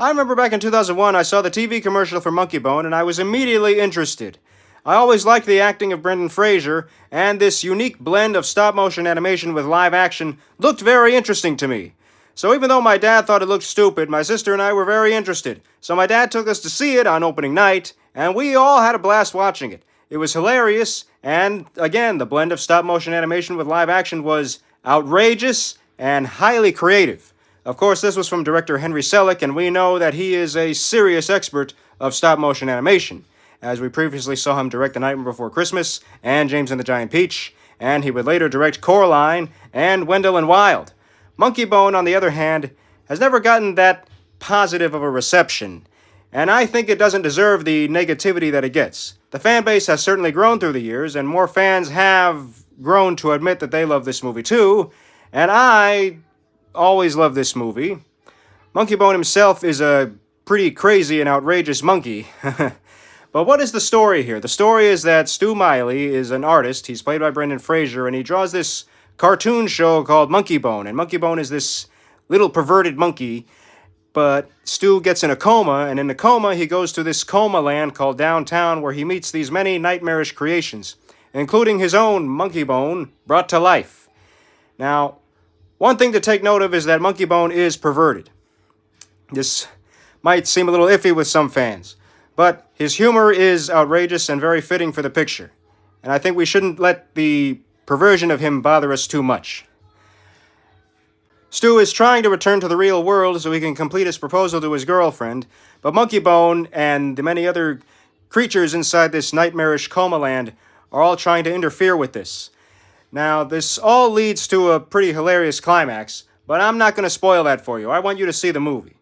I remember back in 2001, I saw the TV commercial for Monkeybone, and I was immediately interested. I always liked the acting of Brendan Fraser, and this unique blend of stop-motion animation with live action looked very interesting to me. So even though my dad thought it looked stupid, my sister and I were very interested. So my dad took us to see it on opening night, and we all had a blast watching it. It was hilarious, and again, the blend of stop-motion animation with live action was outrageous and highly creative. Of course, this was from director Henry Selick, and we know that he is a serious expert of stop-motion animation, as we previously saw him direct The Nightmare Before Christmas and James and the Giant Peach, and he would later direct Coraline and Wendell and Wild. Monkeybone, on the other hand, has never gotten that positive of a reception, and I think it doesn't deserve the negativity that it gets. The fan base has certainly grown through the years, and more fans have grown to admit that they love this movie too, and I always love this movie. Monkeybone himself is a pretty crazy and outrageous monkey. But what is the story here? The story is that Stu Miley is an artist. He's played by Brendan Fraser, and he draws this cartoon show called Monkeybone. And Monkeybone is this little perverted monkey, but Stu gets in a coma, and in the coma he goes to this coma land called Downtown, where he meets these many nightmarish creations, including his own Monkeybone brought to life. Now, one thing to take note of is that Monkeybone is perverted. This might seem a little iffy with some fans, but his humor is outrageous and very fitting for the picture, and I think we shouldn't let the perversion of him bother us too much. Stu is trying to return to the real world so he can complete his proposal to his girlfriend, but Monkeybone and the many other creatures inside this nightmarish coma land are all trying to interfere with this. Now, this all leads to a pretty hilarious climax, but I'm not going to spoil that for you. I want you to see the movie.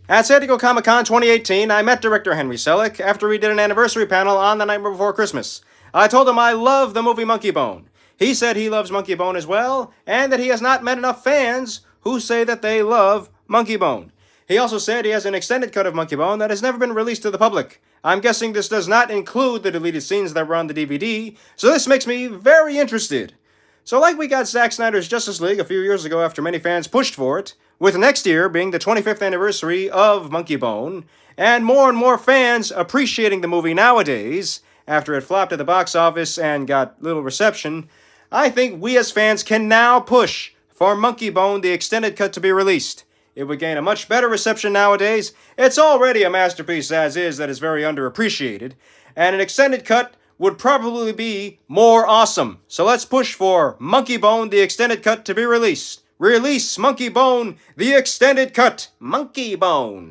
At San Diego Comic-Con 2018, I met director Henry Selick after we did an anniversary panel on The Nightmare Before Christmas. I told him I love the movie Monkeybone. He said he loves Monkeybone as well, and that he has not met enough fans who say that they love Monkeybone. He also said he has an extended cut of Monkeybone that has never been released to the public. I'm guessing this does not include the deleted scenes that were on the DVD, so this makes me very interested. So like we got Zack Snyder's Justice League a few years ago after many fans pushed for it, with next year being the 25th anniversary of Monkeybone, and more fans appreciating the movie nowadays, after it flopped at the box office and got little reception, I think we as fans can now push for Monkeybone, the extended cut, to be released. It would gain a much better reception nowadays. It's already a masterpiece as is that is very underappreciated, and an extended cut would probably be more awesome. So let's push for Monkeybone, the extended cut, to be released. Release Monkeybone, the extended cut. Monkeybone.